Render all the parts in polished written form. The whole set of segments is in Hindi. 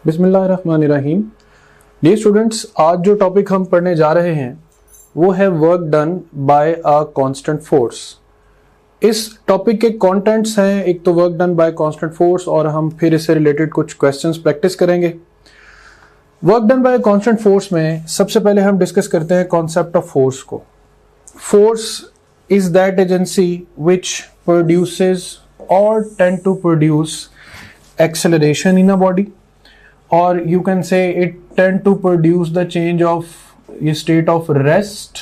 बिस्मिल्लाहिर्रहमानिर्रहीम। डियर स्टूडेंट्स, आज जो टॉपिक हम पढ़ने जा रहे हैं वो है work done by a constant force. इस टॉपिक के कंटेंट्स हैं, एक तो work done by constant force और हम फिर इससे रिलेटेड कुछ क्वेश्चंस प्रैक्टिस करेंगे। Work done by constant force में सबसे पहले हम डिस्कस करते हैं कॉन्सेप्ट ऑफ फोर्स को। Force is that agency which produces और tend to produce acceleration in a body, or you can say it tend to produce the change of a state of rest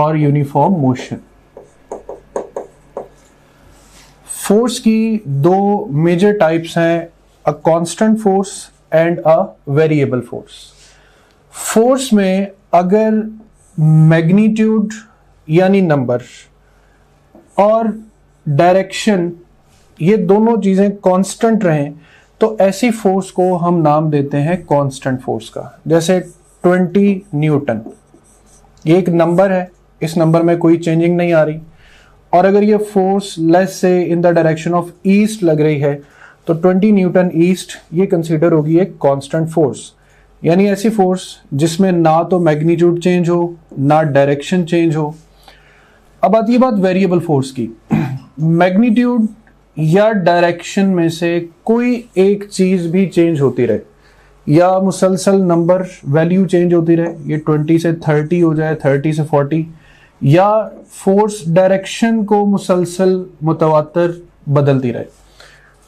or uniform motion. Force की दो मेजर टाइप्स हैं, अ constant force and a variable force. Force में अगर मैग्नीट्यूड यानी नंबर और डायरेक्शन ये दोनों चीजें कांस्टेंट रहें तो ऐसी फोर्स को हम नाम देते हैं कांस्टेंट फोर्स का। जैसे 20 न्यूटन, ये एक नंबर है, इस नंबर में कोई चेंजिंग नहीं आ रही, और अगर ये फोर्स लेस से इन द डायरेक्शन ऑफ ईस्ट लग रही है तो 20 न्यूटन ईस्ट ये कंसीडर होगी एक कांस्टेंट फोर्स। यानी ऐसी फोर्स जिसमें ना तो मैग्नीट्यूड चेंज हो ना डायरेक्शन चेंज हो। अब आती है बात वेरिएबल फोर्स की। मैग्नीट्यूड या डायरेक्शन में से कोई एक चीज भी चेंज होती रहे या मुसलसल नंबर वैल्यू चेंज होती रहे, ये 20 से 30 हो जाए, 30 से 40, या फोर्स डायरेक्शन को मुसलसल मुतवातर बदलती रहे,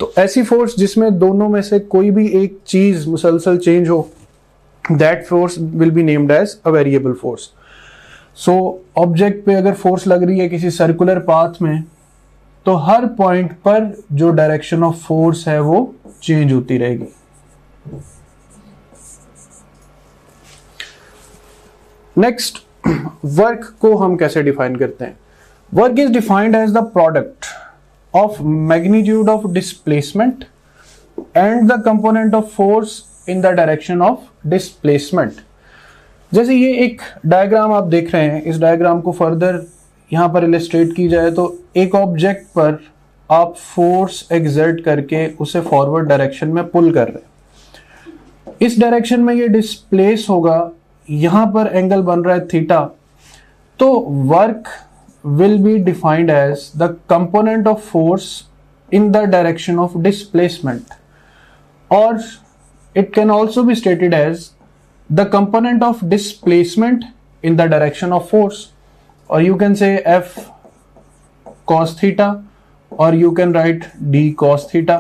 तो ऐसी फोर्स जिसमें दोनों में से कोई भी एक चीज मुसलसल चेंज हो, that force will be named as a variable force. So object पे अगर फोर्स लग रही है किसी सर्कुलर पाथ में तो हर पॉइंट पर जो डायरेक्शन ऑफ फोर्स है वो चेंज होती रहेगी। नेक्स्ट, वर्क को हम कैसे डिफाइन करते हैं? Work is defined as the product of magnitude of displacement and the component of force in the direction of displacement. जैसे ये एक डायग्राम आप देख रहे हैं, इस डायग्राम को फर्दर यहां पर इलिस्ट्रेट की जाए तो एक ऑब्जेक्ट पर आप फोर्स एक्सर्ट करके उसे फॉरवर्ड डायरेक्शन में पुल कर रहे हैं, इस डायरेक्शन में ये डिस्प्लेस होगा, यहां पर एंगल बन रहा है थीटा, तो work will be defined as the component of force in the direction of displacement, और it can also be stated as the component of displacement in the direction of force, or you can say F cos theta, or you can write D cos theta.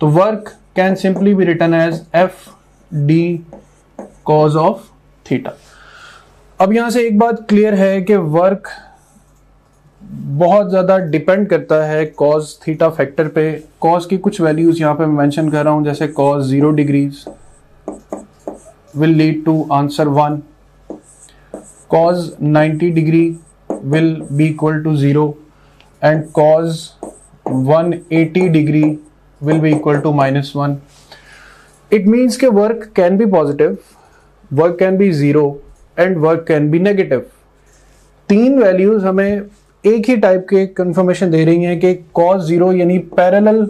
तो work can simply be written as F D cos of theta. अब यहां से एक बात क्लियर है कि वर्क बहुत ज्यादा डिपेंड करता है cos थीटा फैक्टर पे। cos की कुछ वैल्यूज यहां पे मैं मेंशन कर रहा हूं, जैसे cos 0 degrees will lead to answer 1, cos 90 degree will be equal to 0, and cos 180 degree will be equal to -1. It means कि work can be positive, work can be 0 and work can be negative. तीन वैल्यूज हमें एक ही टाइप के कंफर्मेशन दे रही हैं कि cos 0 यानी पैरेलल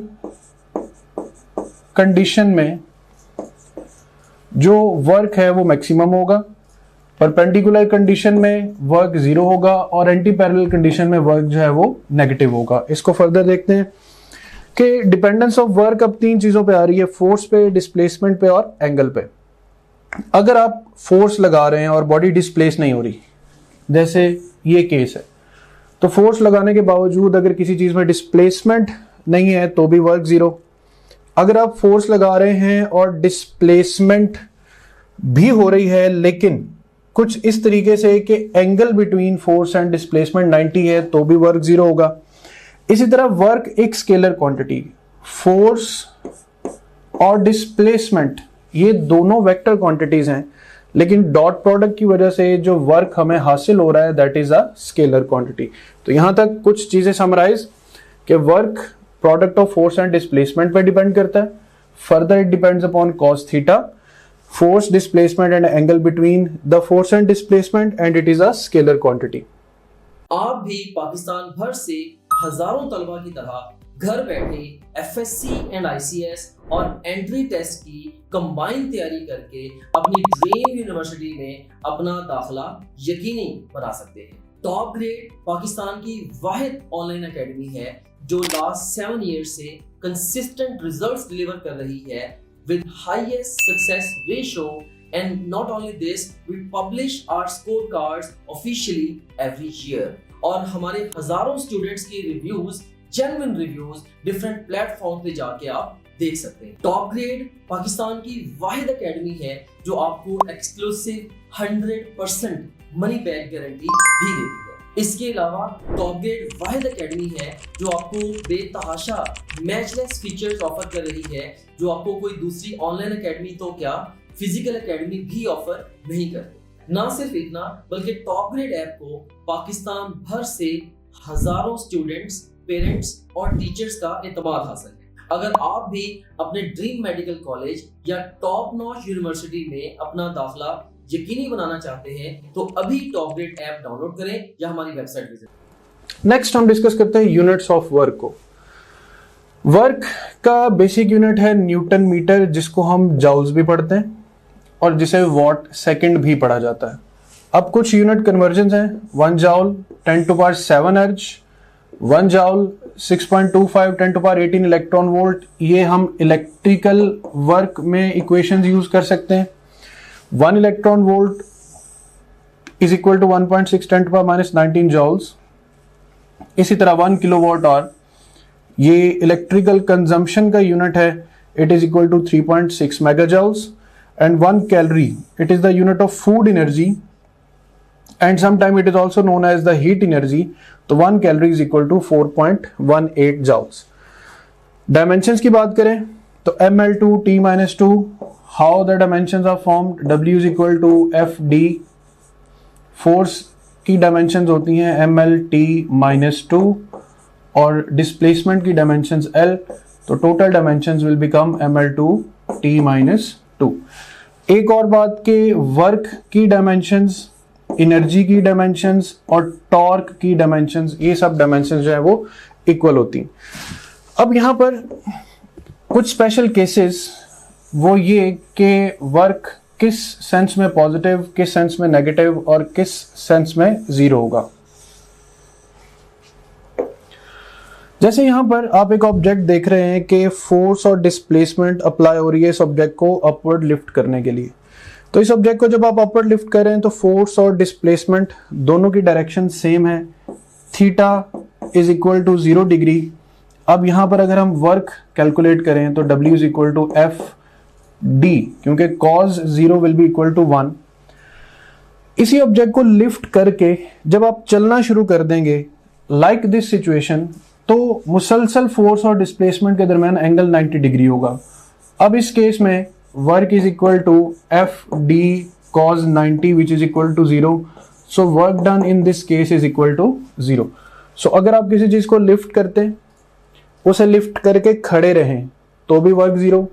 कंडीशन में जो वर्क है वो मैक्सिमम होगा, परपेंडिकुलर कंडीशन में वर्क 0 होगा, और एंटी पैरेलल कंडीशन में वर्क जो है वो नेगेटिव होगा। इसको फर्दर देखते हैं कि डिपेंडेंस ऑफ वर्क अब तीन चीजों पे आ रही है, फोर्स पे, डिस्प्लेसमेंट पे और एंगल पे। अगर आप फोर्स लगा रहे हैं और बॉडी डिस्प्लेस नहीं हो रही, जैसे ये केस है, तो फोर्स लगाने के बावजूद अगर किसी चीज में डिस्प्लेसमेंट नहीं है तो भी वर्क 0। अगर आप फोर्स लगा रहे हैं और डिस्प्लेसमेंट भी हो रही है लेकिन कुछ इस तरीके से कि angle between force and displacement 90 है तो भी वर्क 0 होगा। इसी तरह वर्क एक स्केलर क्वांटिटी, फोर्स और डिस्प्लेसमेंट ये दोनों वेक्टर क्वांटिटीज हैं, लेकिन डॉट प्रोडक्ट की वजह से जो वर्क हमें हासिल हो रहा है that is a scalar quantity. तो यहां तक कुछ चीजें समराइज कि work product of force and displacement पर डिपेंड करता है, further it depends upon cos theta, force displacement and angle between the force and displacement, and it is a scalar quantity. आप भी पाकिस्तान भर से हजारों तलबा की तरह घर बैठे एफएससी एंड आईसीएस और एंट्री टेस्ट की कंबाइन तैयारी करके अपनी ड्रीम यूनिवर्सिटी में अपना दाखिला यकीनी बना सकते हैं। टॉप ग्रेड पाकिस्तान की वाहिद ऑनलाइन एकेडमी है जो लास्ट 7 ईयर्स से कंसिस्टेंट रिजल्ट्स डिलीवर कर रही है with highest success ratio, and not only this, we publish our scorecards officially every year. और हमारे हजारों स्टूडेंट्स के reviews, genuine reviews different platform पे जाके आप देख सकते हैं। टॉप ग्रेड पाकिस्तान की वाहिद एकेडमी है जो आपको एक्सक्लूसिव 100% मनी बैक गारंटी भी देती है। इसके अलावा टॉप ग्रेड वाहिद एकेडमी है जो आपको बेतहाशा मैचलेस फीचर्स ऑफर कर रही है जो आपको कोई दूसरी ऑनलाइन एकेडमी तो क्या फिजिकल एकेडमी भी ऑफर नहीं करती। ना सिर्फ इतना बल्कि टॉप ग्रेड ऐप को पाकिस्तान भर से हजारों स्टूडेंट्स, पेरेंट्स और टीचर्स का एतमाद हासिल है। अगर आप भी अपने ड्रीम मेडिकल कॉलेज या टॉप नॉच यूनिवर्सिटी में अपना दाखिला यकीनी बनाना चाहते हैं तो अभी टॉप ग्रेड ऐप डाउनलोड करें या हमारी वेबसाइट विजिट। नेक्स्ट हम डिस्कस करते हैं यूनिट्स ऑफ वर्क को। वर्क का बेसिक यूनिट है न्यूटन मीटर, जिसको हम जाउल्स भी पढ़ते हैं और जिसे वॉट सेकंड भी पढ़ा जाता है। अब कुछ यूनिट कन्वर्जन हैं। 1 जाउल 10⁻7 अर्ज, 1 जाउल 6.25 10⁻18 इलेक्ट्रॉन वोल्ट। ये हम इलेक्ट्रिकल वर्क में इक्वेशंस यूज कर सकते हैं। 1 electron volt is equal to 1.6 10⁻19 joules. इसी तरह 1 किलोवाट आवर ये इलेक्ट्रिकल कंजम्पशन का यूनिट है, it is equal to 3.6 mega joules. And 1 calorie it is the unit of food energy and sometime it is also known as the heat energy. तो 1 calorie is equal to 4.18 joules. Dimensions की बात करें तो ml2 t-2, how the dimensions are formed, W is equal to FD, force की डायमेंशंस होती हैं ml_t-2 और डिस्प्लेसमेंट की डायमेंशंस L, तो total dimensions will become ml2t-2। एक और बात के वर्क की डायमेंशंस, एनर्जी की डायमेंशंस और टॉर्क की डायमेंशंस, ये सब डायमेंशंस जो है वो इक्वल होती हैं। अब यहाँ पर कुछ स्पेशल केसेस वो ये कि वर्क किस सेंस में पॉजिटिव, किस सेंस में नेगेटिव और किस सेंस में जीरो होगा। जैसे यहां पर आप एक ऑब्जेक्ट देख रहे हैं कि फोर्स और डिस्प्लेसमेंट अप्लाई हो रही है इस ऑब्जेक्ट को अपवर्ड लिफ्ट करने के लिए। तो इस ऑब्जेक्ट को जब आप अपवर्ड लिफ्ट कर रहे हैं तो फोर्स और डिस्प्लेसमेंट दोनों की डायरेक्शन सेम है। Theta is equal to 0 degree. अब यहां पर अगर हम वर्क कैलकुलेट करें तो W is equal to F D, क्योंकि cos 0 will be equal to 1। इसी ऑब्जेक्ट को लिफ्ट करके जब आप चलना शुरू कर देंगे लाइक दिस सिचुएशन, तो मुसलसल फोर्स और डिस्प्लेसमेंट के दरमियान एंगल 90 डिग्री होगा। अब इस केस में work is equal to F D cos 90 which is equal to 0। So work done in this case is equal to 0। So अगर आप किसी चीज को लिफ्ट करते हैं, उसे लिफ्ट करके खड़े रहें तो भी वर्क 0,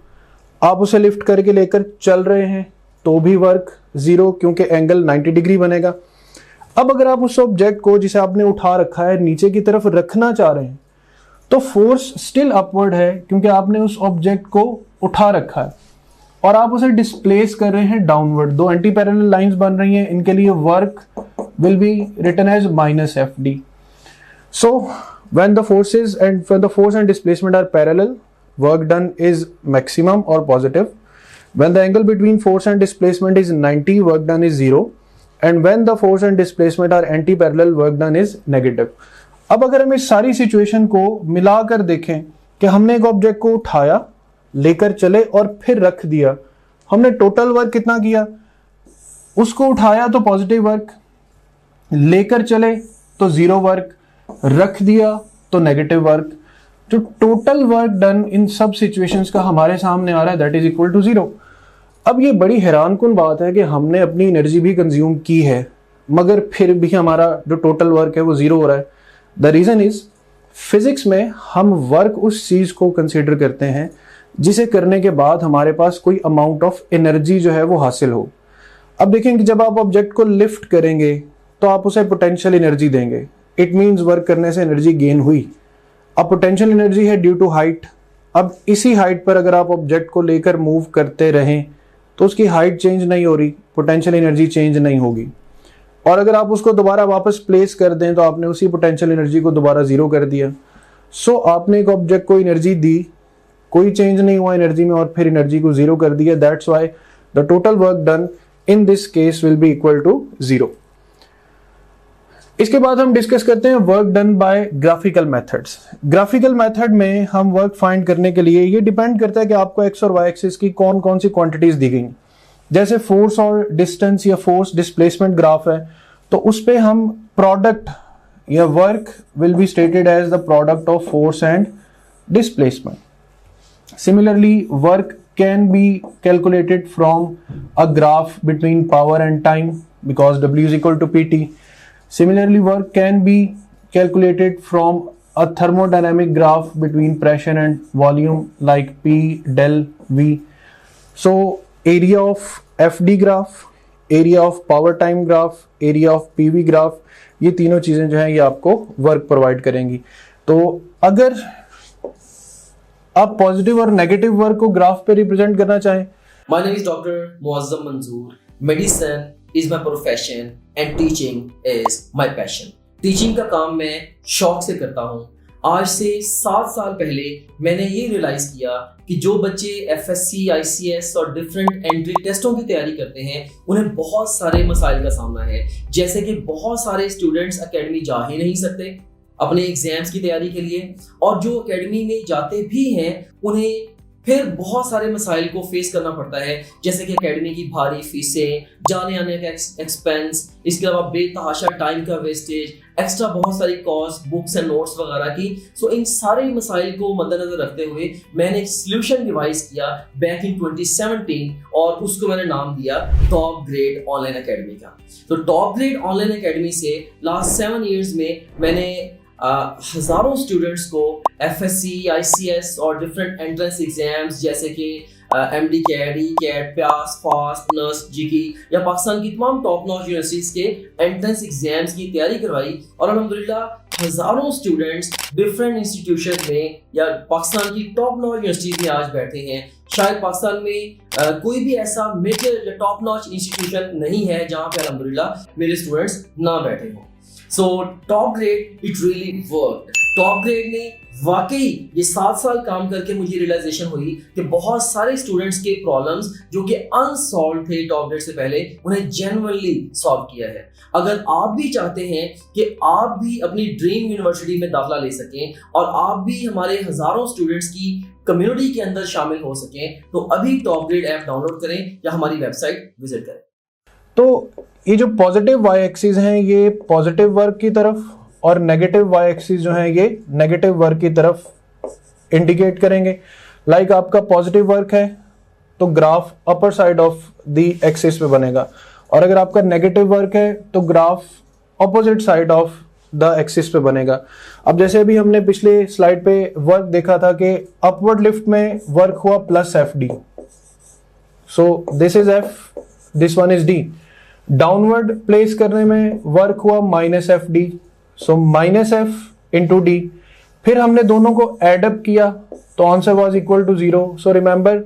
आप उसे लिफ्ट करके लेकर चल रहे हैं तो भी वर्क 0, क्योंकि एंगल 90 डिग्री बनेगा। अब अगर आप उस ऑब्जेक्ट को जिसे आपने उठा रखा है नीचे की तरफ रखना चाह रहे हैं तो फोर्स स्टिल अपवर्ड है, क्योंकि आपने उस ऑब्जेक्ट को उठा रखा है और आप उसे डिस्प्लेस कर रहे हैं डाउनवर्ड। दो एंटी पैरेलल लाइंस बन रही हैं, इनके लिए work will be written as -FD। So when the forces and when the force and displacement are parallel, work done is maximum or positive. When the angle between force and displacement is 90, work done is 0. And when the force and displacement are anti-parallel, work done is negative. अब अगर हम इस सारी सिचुएशन को मिलाकर देखें कि हमने एक ऑब्जेक्ट को उठाया, लेकर चले और फिर रख दिया, हमने टोटल वर्क कितना किया? उसको उठाया तो पॉजिटिव वर्क, लेकर चले तो 0 वर्क, रख दिया तो नेगेटिव वर्क। जो टोटल वर्क डन इन सब सिचुएशंस का हमारे सामने आ रहा है दैट इज इक्वल टू 0। अब ये बड़ी हैरानकुन बात है कि हमने अपनी एनर्जी भी कंज्यूम की है मगर फिर भी हमारा जो टोटल वर्क है वो 0 हो रहा है। द रीजन इज फिजिक्स में हम वर्क उस चीज को कंसीडर करते हैं जिसे करने के बाद हमारे पास कोई अमाउंट ऑफ एनर्जी जो है वो हासिल हो। अब देखें कि जब आप ऑब्जेक्ट को लिफ्ट करेंगे तो आप उसे पोटेंशियल एनर्जी देंगे, इट मीन्स वर्क करने से एनर्जी गेन हुई। अब पोटेंशियल एनर्जी है ड्यू टू हाइट। अब इसी हाइट पर अगर आप ऑब्जेक्ट को लेकर मूव करते रहें तो उसकी हाइट चेंज नहीं हो रही, पोटेंशियल एनर्जी चेंज नहीं होगी। और अगर आप उसको दोबारा वापस प्लेस कर दें तो आपने उसी पोटेंशियल एनर्जी को दोबारा जीरो कर दिया। सो आपने एक ऑब्जेक्ट को एनर्जी दी, कोई चेंज नहीं हुआ एनर्जी में, और फिर एनर्जी को जीरो कर दिया। That's why the total work done in this case will be equal to zero. इसके बाद हम डिस्कस करते हैं work done by graphical methods. Graphical method में हम वर्क फाइंड करने के लिए, ये डिपेंड करता है कि आपको एक्स और वाई एक्सिस की कौन कौन सी क्वांटिटीज दी गई। जैसे फोर्स और डिस्टेंस या फोर्स डिस्प्लेसमेंट ग्राफ है, तो उस पे हम प्रोडक्ट या work will be stated as the product of force and displacement. Similarly work can be calculated from a graph between power and time because W is equal to PT. Similarly, work can be calculated from a thermodynamic graph between pressure and volume like P del V. So, area of FD graph, area of power time graph, area of PV graph, ये तीनों चीजें जो हैं ये आपको वर्क प्रोवाइड करेंगी। तो अगर आप पॉजिटिव और नेगेटिव वर्क को ग्राफ पे रिप्रेजेंट करना चाहें। My name is Dr. Muazzam Manzoor. Medicine is my profession and teaching is my passion. Teaching का काम मैं शौक से करता हूँ। आज से 7 साल पहले मैंने ये रियलाइज किया कि जो बच्चे FSC, ICS और डिफरेंट एंट्री टेस्टों की तैयारी करते हैं उन्हें बहुत सारे मसाइल का सामना है। जैसे कि बहुत सारे स्टूडेंट्स एकेडमी जा ही नहीं सकते अपने एग्जाम्स की तैयारी के लिए, और जो एकेडमी में जाते भी हैं उन्हें फिर बहुत सारे मसाइल को फेस करना पड़ता है, जैसे कि एकेडमी की भारी फीसें, जाने आने का एक्सपेंस, इसके अलावा बेतहाशा टाइम का वेस्टेज, एक्स्ट्रा बहुत सारी कॉस्ट, बुक्स एंड नोट्स वगैरह की। सो इन सारे मसाइल को मद्देनजर रखते हुए मैंने एक सोल्यूशन डिवाइस किया बैक इन 2017 और उसको मैंने नाम दिया टॉप ग्रेड ऑनलाइन एकेडमी का। तो टॉप ग्रेड ऑनलाइन एकेडमी से लास्ट 7 इयर्स में मैंने हजारों स्टूडेंट्स को FSC, ICS और डिफरेंट एंट्रेंस एग्जाम्स जैसे कि MD कैट, ECAT, प्यास, फास्ट, नर्स, जीकी या पाकिस्तान की तमाम टॉप नॉच यूनिवर्सिटीज के एंट्रेंस एग्जाम्स की तैयारी करवाई। और अल्हम्दुलिल्लाह हजारों स्टूडेंट्स डिफरेंट इंस्टीट्यूशन में या पाकिस्तान की टॉप नॉच यूनिवर्सिटीज में आज बैठे हैं। शायद पाकिस्तान में कोई भी ऐसा मेजर या टॉप नॉच इंस्टीट्यूशन नहीं है जहाँ पे अल्हम्दुलिल्लाह मेरे स्टूडेंट्स ना बैठे हों। So top grade it really work. Top grade ने वाकई ये 7 साल काम करके मुझे रियलाइजेशन हुई कि बहुत सारे स्टूडेंट्स के प्रॉब्लम्स जो कि अनसॉल्व थे टॉप ग्रेड से पहले, उन्हें जेन्युइनली सॉल्व किया है। अगर आप भी चाहते हैं कि आप भी अपनी ड्रीम यूनिवर्सिटी में दाखिला ले सकें और आप भी हमारे हजारों स्टूडेंट्स की कम्युनिटी के अंदर शामिल हो सकें, तो अभी टॉप ग्रेड ऐप डाउनलोड करें या हमारी वेबसाइट विजिट करें। तो ये जो पॉजिटिव वाई एक्सिस हैं ये पॉजिटिव वर्क की तरफ, और नेगेटिव वाई एक्सिस जो है ये नेगेटिव वर्क की तरफ इंडिकेट करेंगे। लाइक आपका पॉजिटिव वर्क है तो graph upper side of the axis पे बनेगा, और अगर आपका नेगेटिव वर्क है तो graph opposite side of the axis पे बनेगा। अब जैसे अभी हमने पिछले स्लाइड पे वर्क देखा था कि अपवर्ड लिफ्ट में वर्क हुआ +FD, so this is F, this one is D। Downward place करने में वर्क हुआ -FD, so -F into D। फिर हमने दोनों को एड अप किया तो answer was equal to 0। So remember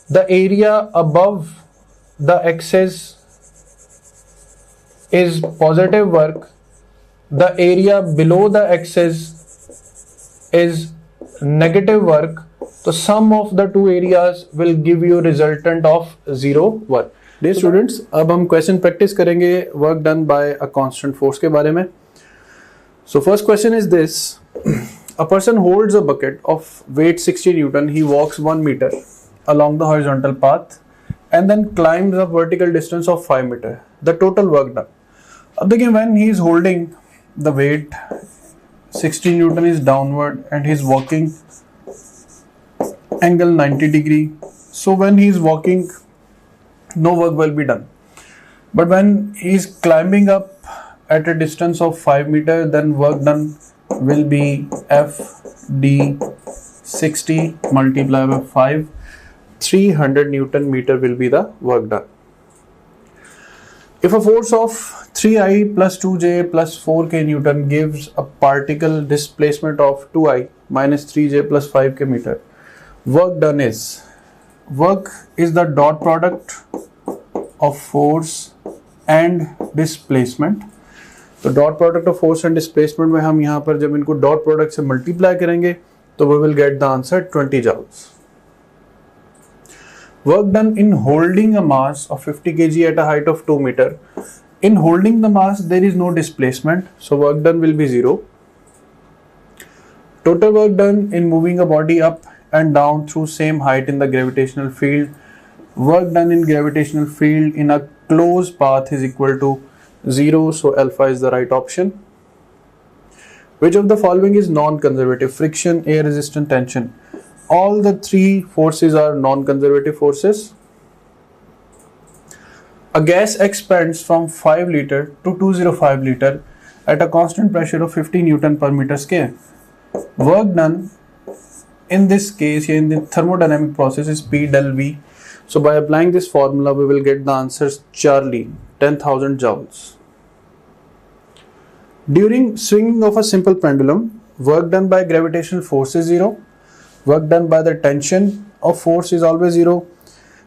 the area above the axis is positive work, the area below the axis is negative work. तो sum of the two areas will give you resultant of 0 work. Dear students, अब हम क्वेश्चन प्रैक्टिस करेंगे work done by a constant force के बारे में। So first question is this: a person holds a bucket of weight 60 newton, he walks 1 metre along the horizontal path and then climbs a vertical distance of 5 meter. The total work done. अब देखिए, when he is holding the weight 60 Newton is downward and he is walking angle 90 degree. So when he is walking, no work will be done. But when he is climbing up at a distance of 5 meter, then work done will be FD 60 multiplied by 5, 300 Newton meter will be the work done. If a force of 3I plus 2J plus 4K Newton gives a particle displacement of 2I minus 3J plus 5K meter, work is the dot product of force and displacement. तो dot product of force and displacement में हम यहाँ पर जब इनको डॉट प्रोडक्ट से मल्टीप्लाई करेंगे तो we will get the answer 20 joules. Work done in holding a mass of 50 kg at a height of 2 meter. In holding the mass, there is no displacement, so work done will be 0. Total work done in moving a body up and down through same height in the gravitational field. Work done in gravitational field in a closed path is equal to 0, so alpha is the right option. Which of the following is non-conservative? Friction, air resistance, tension. All the three forces are non-conservative forces. A gas expands from 5 liter to 205 liter at a constant pressure of 50 Newton per meter square. Work done in this case in the thermodynamic process is P del V. So by applying this formula, we will get the answers Charlie, 10,000 joules. During swinging of a simple pendulum, work done by gravitational force is 0. Work done by the tension of force is always 0.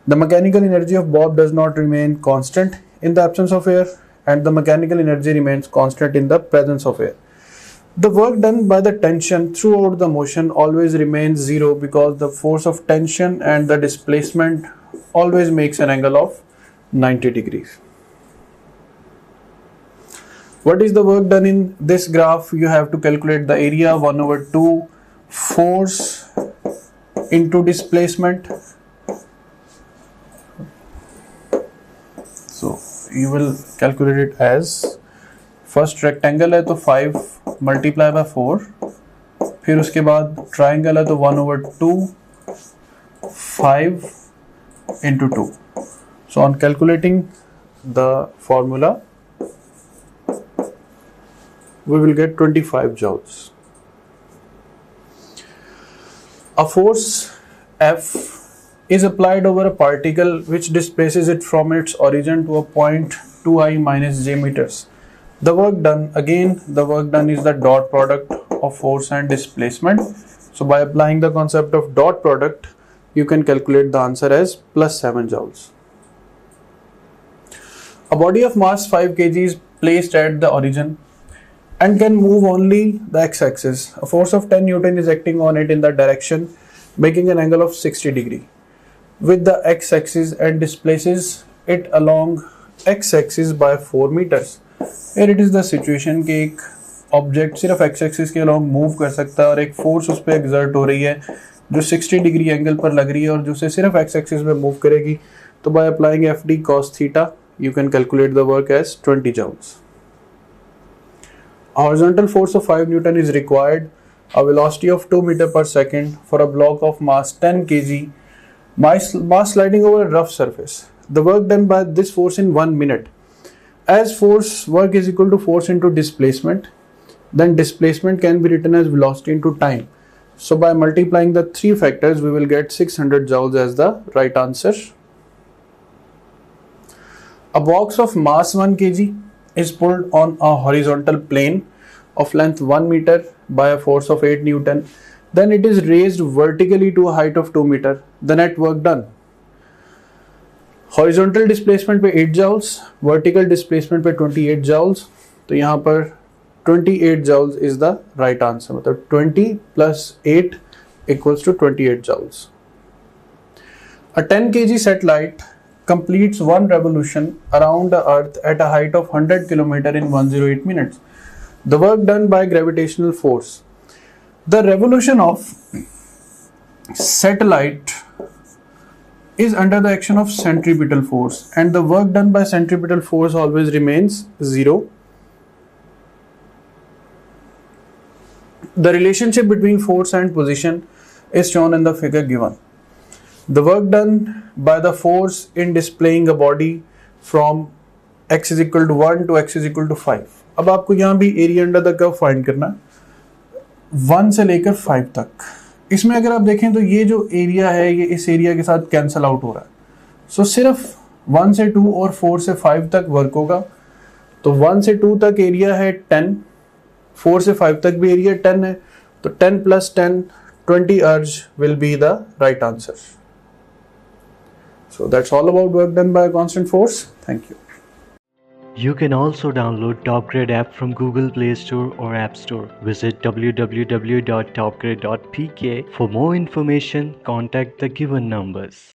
The mechanical energy of bob does not remain constant in the absence of air, and the mechanical energy remains constant in the presence of air. The work done by the tension throughout the motion always remains 0 because the force of tension and the displacement always makes an angle of 90 degrees. What is the work done in this graph? You have to calculate the area 1/2 force into displacement. So you will calculate it as first rectangle है तो 5 multiply by 4, फिर उसके बाद triangle है तो 1/2 5 into 2. So on calculating the formula, we will get 25 joules. A force F is applied over a particle which displaces it from its origin to a point 2I minus j meters. The work done, again the work done is the dot product of force and displacement. So by applying the concept of dot product, you can calculate the answer as plus 7 joules. A body of mass 5 kg is placed at the origin and can move only the x-axis. A force of 10 Newton is acting on it in that direction, making an angle of 60 degree with the x-axis and displaces it along x-axis by 4 meters. Here it is the situation कि एक ऑब्जेक्ट सिर्फ x-axis के along मूव कर सकता है और एक फोर्स उस पर एक्सर्ट हो रही है जो 60 डिग्री एंगल पर लग रही है और जो उसे सिर्फ x-axis में मूव करेगी. तो by applying FD cos theta, you can calculate the work as 20 joules. A horizontal force of 5 Newton is required, a velocity of 2 meter per second for a block of mass 10 kg, mass sliding over a rough surface. The work done by this force in 1 minute. As work is equal to force into displacement, then displacement can be written as velocity into time. So by multiplying the three factors, we will get 600 joules as the right answer. A box of mass 1 kg is pulled on a horizontal plane of length 1 meter by a force of 8 Newton. Then it is raised vertically to a height of 2 meter. The net work done. Horizontal displacement पे 8 joules, vertical displacement पे 28 joules. तो यहाँ पर 28 joules is the right answer. मतलब 20 plus 8 equals to 28 joules. A 10 kg satellite completes one revolution around the earth at a height of 100 km in 108 minutes. The work done by gravitational force. The revolution of satellite is under the action of centripetal force, and the work done by centripetal force always remains 0. The relationship between force and position is shown in the figure given. The work done by the force in displaying a body from x is equal to 1 to x is equal to 5. अब आपको यहाँ भी area under the curve find करना है 1 से लेकर 5 तक. इसमें अगर आप देखें तो ये जो एरिया है ये इस एरिया के साथ कैंसल आउट हो रहा है. सो सिर्फ 1 से 2 और 4 से 5 तक वर्क होगा। तो 1 से 2 तक एरिया है 10, 4 से 5 तक भी एरिया 10 है, तो 10 plus 10, 20 अर्ज will be the right answer. So that's all about work done by a constant force. Thank you. You can also download TopGrade app from Google Play Store or App Store. Visit www.topgrade.pk for more information. Contact the given numbers.